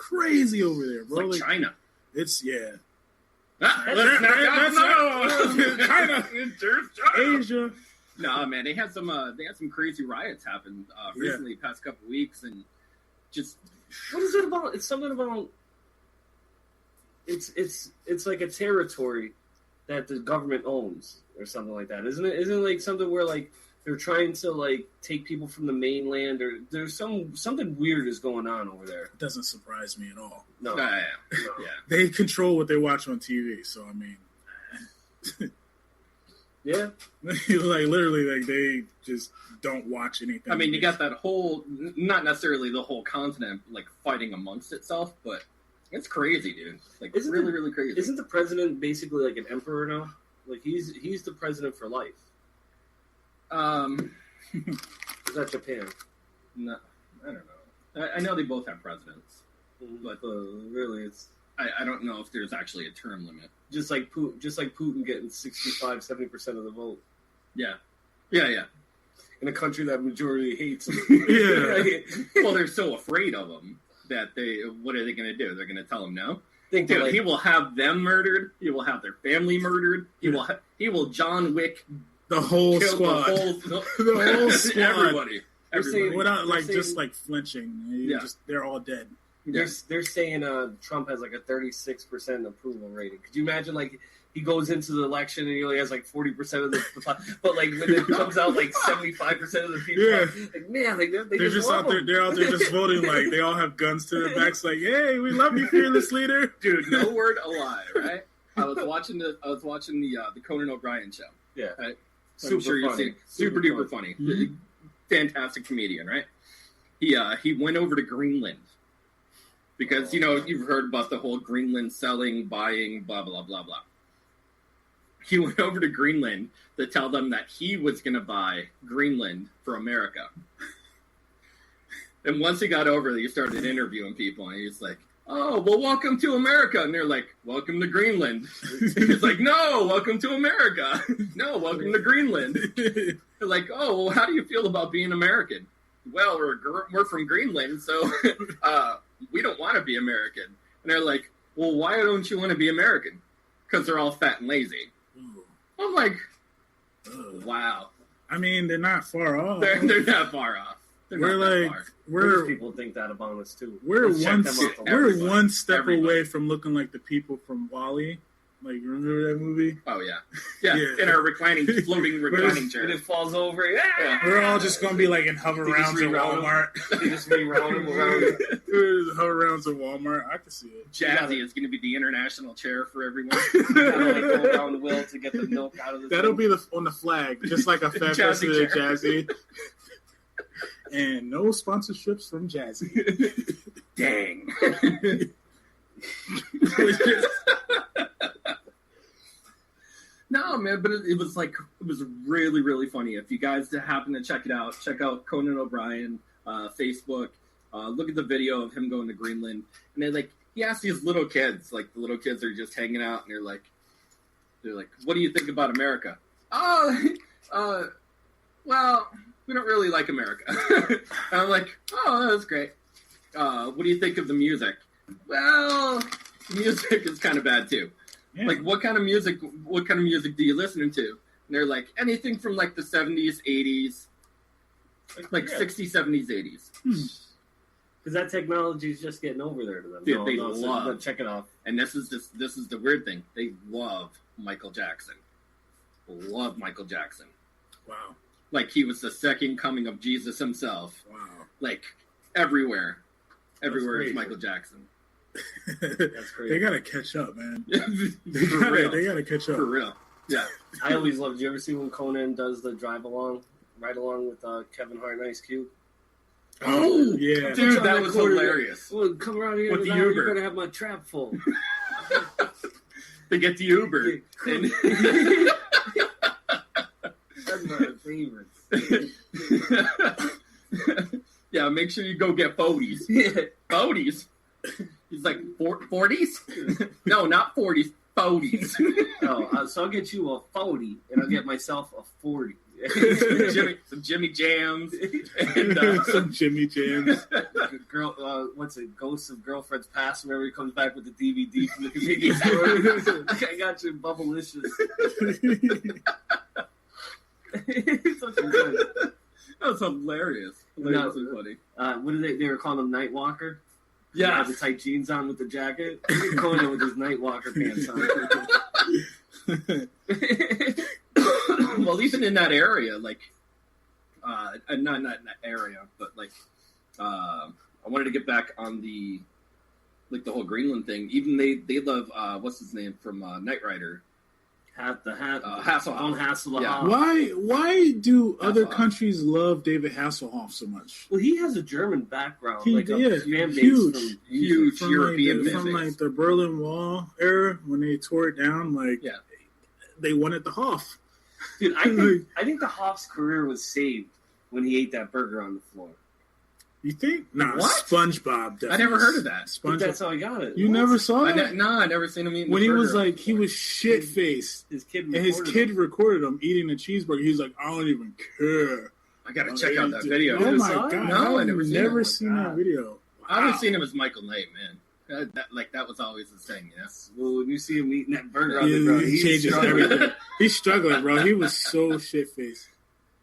crazy over there, bro. It's like China. It's China. Asia. No, man, they had some crazy riots happen recently, past couple weeks, and just what is it about? It's something about it's like a territory that the government owns or something like that, isn't it? Isn't it like something where like they're trying to like take people from the mainland, or there's something weird is going on over there? It doesn't surprise me at all. No. Yeah. They control what they watch on TV, so I mean, yeah, like literally, like they just don't watch anything. I mean, you got that whole, not necessarily the whole continent like fighting amongst itself, but it's crazy, dude. Like really crazy. Isn't the president basically like an emperor now? Like he's the president for life. Is that Japan? No, I don't know. I know they both have presidents, but really, it's I don't know if there's actually a term limit. Just like Putin getting 65-70% of the vote. Yeah. In a country that majority hates him. Yeah. Well, they're so afraid of him that what are they going to do? They're going to tell him no? Dude, he will have them murdered. He will have their family murdered. He will John Wick the whole squad. The whole squad. Everybody. Without just flinching. They're all dead. They're saying Trump has like a 36% approval rating. Could you imagine like he goes into the election and he only has like 40% of the but like when it comes out like 75% of the people, like man, like they're just out there. They're out there just voting like they all have guns to their backs. Like, hey, we love you, fearless leader, dude. No word a lie, right? I was watching the Conan O'Brien show. Yeah, right? Super duper funny. Mm-hmm. Fantastic comedian, right? He went over to Greenland. Because, you've heard about the whole Greenland selling, buying, blah, blah, blah, blah. He went over to Greenland to tell them that he was going to buy Greenland for America. And once he got over there, he started interviewing people, and he's like, oh, well, welcome to America. And they're like, welcome to Greenland. He's like, no, welcome to America. No, welcome to Greenland. They're like, oh, well, how do you feel about being American? Well, we're from Greenland, so... we don't want to be American. And they're like, well, why don't you want to be American? Because they're all fat and lazy. Ooh. I'm like, wow. I mean, they're not far off. They're not far off. Most people think that about us, too. We're one step away from looking like the people from WALL-E. Like, remember that movie? Oh, yeah. Yeah. In our floating reclining chair. And it falls over. Yeah. We're all just going to be like in hover rounds at Walmart. They just reround them around. Hover rounds at Walmart. I can see it. Jazzy is going to be the international chair for everyone. Go down the well to get the milk out of the That'll be on the flag, just like a fat person at Jazzy. And no sponsorships from Jazzy. Dang. No, man, but it was really, really funny. If you guys happen to check it out, check out Conan O'Brien, Facebook. Look at the video of him going to Greenland. And then, he asked these little kids, the little kids are just hanging out, and they're like, what do you think about America? Oh, well, we don't really like America. And I'm like, oh, that's great. What do you think of the music? Well, the music is kind of bad too. Yeah. What kind of music do you listen to? And they're like, anything from the 70s, 80s, 60s, 70s, 80s. Because that technology is just getting over there to them. Dude, they love. So check it out. And this is the weird thing. They love Michael Jackson. Love Michael Jackson. Wow. He was the second coming of Jesus himself. Wow. Everywhere is Michael Jackson. That's crazy. They gotta catch up, man. They gotta catch up. For real. Yeah. I always loved. You ever see when Conan does the ride along with Kevin Hart and Ice Cube? Oh yeah, dude, that was hilarious. Well, come around here with the Uber. Uber. You're gonna have my trap full. They get the Uber. That's my favorite. Yeah, make sure you go get 40s. Yeah. 40s? He's like, 40s? No, not 40s, 40s. So I'll get you a 40, and I'll get myself a 40. some Jimmy Jams, and some Jimmy Jams. Girl, what's it? Ghosts of Girlfriend's Past. Whenever he comes back with the DVD from the convenience store. I got you, Bubblicious. Such a good. That was hilarious. Hilariously funny. What did they were calling him Nightwalker? Yeah, he had the tight jeans on with the jacket. Conan with his Nightwalker pants on. Well, even in that area, like, not in that area, but like, I wanted to get back on the whole Greenland thing. Even they love what's his name from Knight Rider. Hasselhoff. Don't Hasselhoff. Yeah. Why do other countries love David Hasselhoff so much? Well, he has a German background. Huge European from like the Berlin Wall era when they tore it down. Like, they wanted the Hoff. Dude, I think the Hoff's career was saved when he ate that burger on the floor. You think? Nah, what? SpongeBob does. I never heard of that. SpongeBob. That's how I got it. You never saw it? No, I never seen him eating when the he burger. was like, he was shit-faced. His kid recorded him eating a cheeseburger. He's like, I don't even care. I got to check out that video. Oh, my God. No, I never seen that video. Wow. I haven't seen him as Michael Knight, man. That was always his thing, you know? Well, when you see him eating that burger on the ground, he changes everything. He's struggling, bro. He was so shit-faced.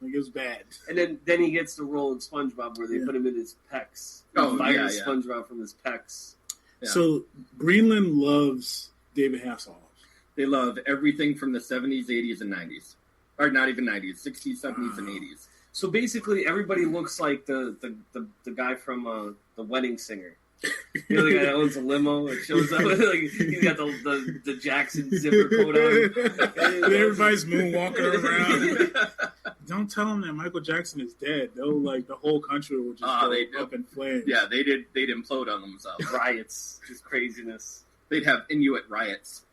Like, it was bad. And then he gets the role in SpongeBob where they put him in his pecs. Fires SpongeBob from his pecs. Yeah. So Greenland loves David Hasselhoff. They love everything from the 70s, 80s, and 90s. Or not even 90s, 60s, 70s, and 80s. So basically, everybody looks like the guy from The Wedding Singer. You know, the guy that owns a limo and shows up. Like, he's got the Jackson zipper coat on. And everybody's moonwalking around. Don't tell them that Michael Jackson is dead. They'll like the whole country will just go up in flames. Yeah, they'd implode on themselves. Riots, just craziness. They'd have Inuit riots.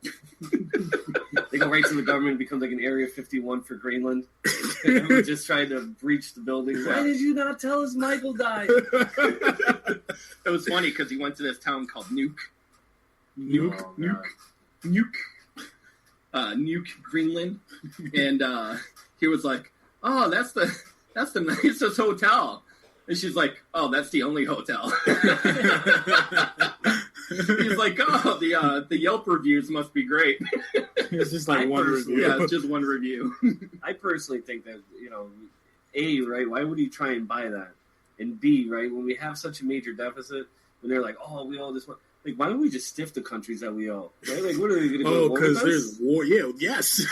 They go right to the government and become like an Area 51 for Greenland. And we're just trying to breach the building. Why did you not tell us Michael died? It was funny because he went to this town called Nuuk, Greenland, and he was like, "Oh, that's the nicest hotel," and she's like, "Oh, that's the only hotel." He's like, "Oh, the Yelp reviews must be great." It's just like one review. Yeah, it's just one review. I personally think that, you know, A, right, why would he try and buy that? And B, right, when we have such a major deficit, when they're like, oh, we owe this one, like, why don't we just stiff the countries that we owe? Right? Like, what are they going to go? Oh, because there's war. Yeah, yes.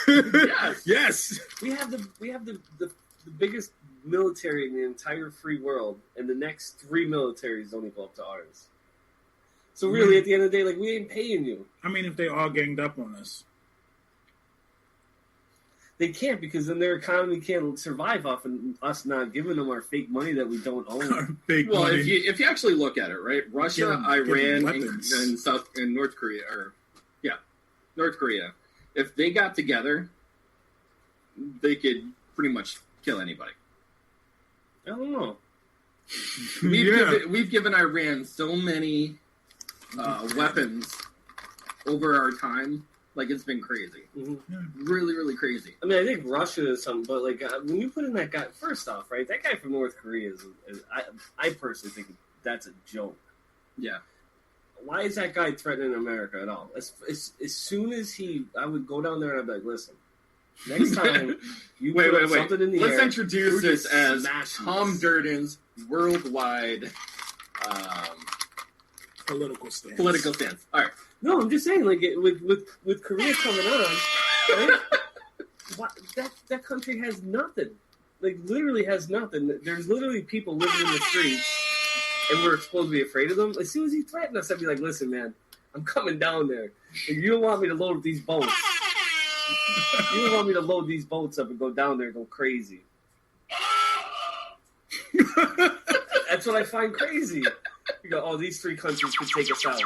Yes. We have the biggest military in the entire free world, and the next 3 militaries don't equal up to ours. So really, at the end of the day, like, we ain't paying you. I mean, if they all ganged up on us. They can't, because then their economy can't survive off of us not giving them our fake money that we don't own. Well, if you actually look at it, right, Russia, Iran, and North Korea, North Korea, if they got together, they could pretty much kill anybody. I don't know. We've given Iran so many weapons over our time. Like, it's been crazy. Mm-hmm. Really, really crazy. I mean, I think Russia is something, but, like, when you put in that guy, first off, right, that guy from North Korea I personally think that's a joke. Yeah. Why is that guy threatening America at all? As soon as I would go down there and I'd be like, listen, next time you put something in the air. Let's introduce this as Tom Durden's worldwide political stance. All right. No, I'm just saying, like, with Korea coming on, right? That country has nothing. Like, literally has nothing. There's literally people living in the streets, and we're supposed to be afraid of them. As soon as he threatened us, I'd be like, listen, man, I'm coming down there. Like, you don't want me to load these boats. You don't want me to load these boats up and go down there and go crazy. That's what I find crazy. You go, oh, these 3 countries could take us out.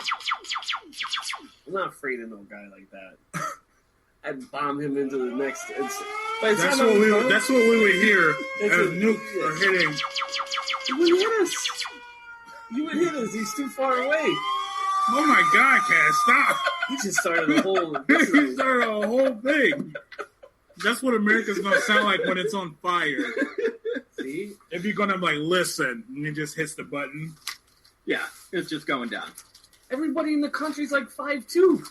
I'm not afraid of no guy like that. I'd bomb him into the next. That's what we would hear as nukes are hitting. You would hit us. He's too far away. Oh my God, Cass, stop! He just started a whole. He started a whole thing. That's what America's gonna sound like when it's on fire. See? If you're gonna like listen, and it just hits the button. Yeah, it's just going down. Everybody in the country's like 5'2".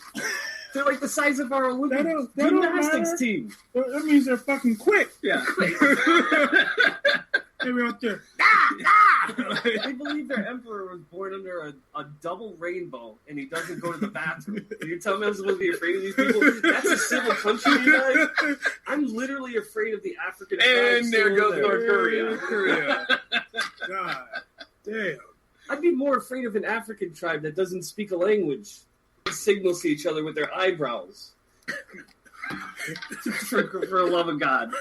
They're like the size of our Olympic gymnastics team. That means they're fucking quick. Yeah. Maybe out there. They believe their emperor was born under a double rainbow, and he doesn't go to the bathroom. You tell me I'm supposed to be afraid of these people? That's a civil country, you guys. I'm literally afraid of the African tribes. And there goes North Korea. God damn. I'd be more afraid of an African tribe that doesn't speak a language. They signal to each other with their eyebrows. for the love of God.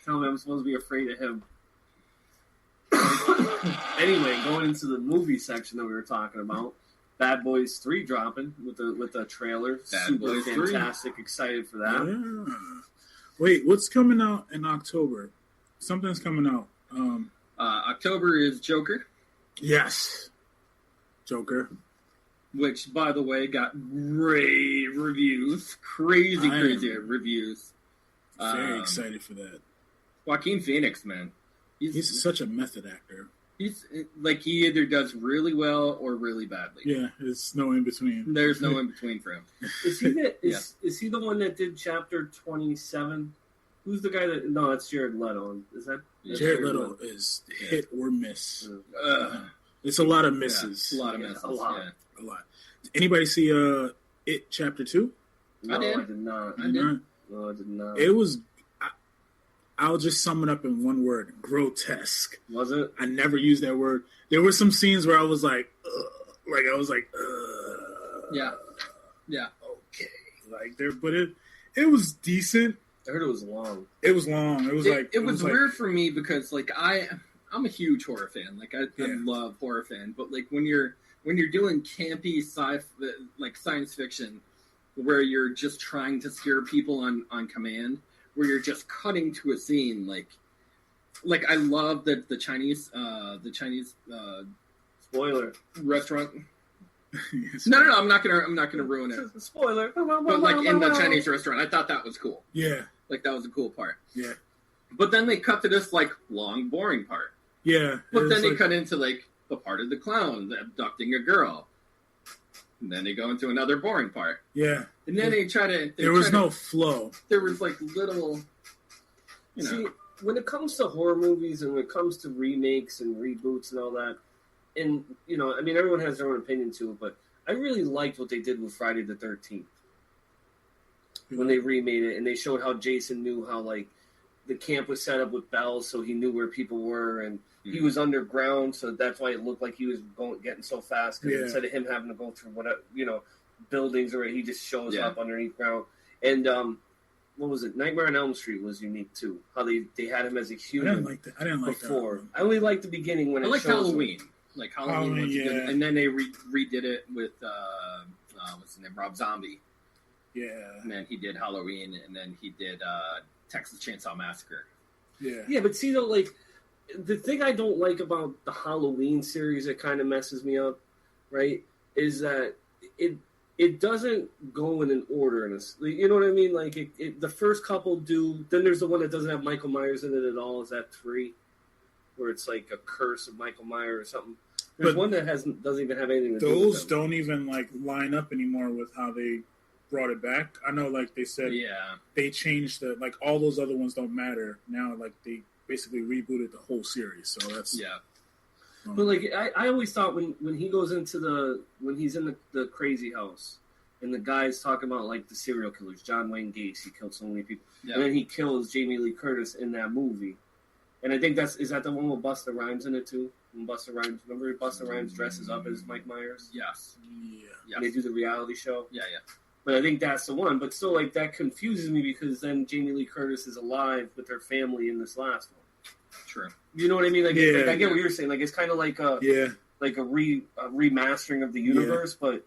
Tell me I'm supposed to be afraid of him. Anyway, going into the movie section that we were talking about, Bad Boys 3 dropping with the trailer. Bad Super Boys 3. fantastic. Excited for that. Yeah. Wait, what's coming out in October? Something's coming out. October is Joker, Yes. Joker. which, by the way, got great reviews. Crazy reviews. Very excited for that. Joaquin Phoenix, man. He's such a method actor. He's like, he either does really well or really badly. Yeah, there's no in between. There's no in between for him. Is he the one that did Chapter 27? Who's the guy that? No, that's Jared Leto. Is that Jared Leto is hit or miss. It's a lot of misses. A lot of misses. A lot. A lot. Anybody see It Chapter 2? No, I did. I did not. I did. No, I did not. It was. I'll just sum it up in one word: grotesque. Was it? I never used that word. There were some scenes where I was like, Yeah. okay, like there, but it was decent. I heard it was long. It was long. It was it was weird for me because like I'm a huge horror fan. Like I love horror fan, but like when you're doing campy like science fiction, where you're just trying to scare people on command, where you're just cutting to a scene, like I love the Chinese Spoiler. restaurant. Yes. No, I'm not gonna ruin it. Spoiler. But like in the Chinese restaurant, I thought that was cool. Yeah. Like that was a cool part. Yeah. But then they cut to this like long, boring part. Yeah. But then they cut into like the part of the clown abducting a girl. And then they go into another boring part. Yeah. And then they try to... There was no flow. There was like little... See, when it comes to horror movies and when it comes to remakes and reboots and all that, and, you know, I mean, everyone has their own opinion to it, but I really liked what they did with Friday the 13th. When they remade it and they showed how Jason knew how, like, the camp was set up with bells so he knew where people were, and he was underground, so that's why it looked like he was getting so fast, because instead of him having to go through whatever, you know, buildings, or he just shows up underneath ground. And what was it? Nightmare on Elm Street was unique too. How they had him as a human. I didn't like that. I didn't like before. That. I only liked the beginning when I it liked shows Halloween. Like Halloween was good, and then they redid it with what's his name, Rob Zombie. Yeah. And then he did Halloween, and then he did Texas Chainsaw Massacre. Yeah. Yeah, but see though, like the thing I don't like about the Halloween series that kind of messes me up, right, is that it doesn't go in an order. You know what I mean? Like the first couple do. Then there's the one that doesn't have Michael Myers in it at all. Is that 3? Where it's like a curse of Michael Myers or something. There's one that doesn't even have anything to do with it. Those don't even like line up anymore with how they brought it back. I know, like they said, they changed the all those other ones don't matter now. Like they basically rebooted the whole series. So that's But like I always thought when he goes into when he's in the crazy house and the guy's talking about like the serial killers, John Wayne Gacy, he killed so many people, and then he kills Jamie Lee Curtis in that movie. And I think is that the one with Busta Rhymes in it too? When Busta Rhymes, remember Busta Rhymes dresses up as Mike Myers? Yes. Yeah. And they do the reality show? Yeah. But I think that's the one. But still, like, that confuses me because then Jamie Lee Curtis is alive with her family in this last one. True. You know what I mean? Like, I get what you're saying. Like, it's kind of like a remastering of the universe, but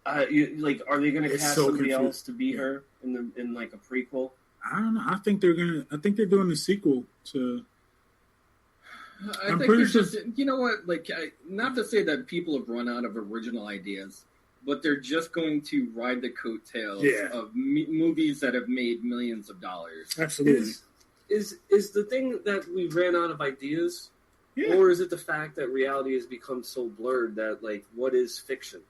are they going to cast somebody else to be her in like a prequel? I don't know. I think they're doing a sequel to. I think there's just, you know what? Like, not to say that people have run out of original ideas, but they're just going to ride the coattails of movies that have made millions of dollars. Absolutely. Is the thing that we ran out of ideas, or is it the fact that reality has become so blurred that, like, what is fiction?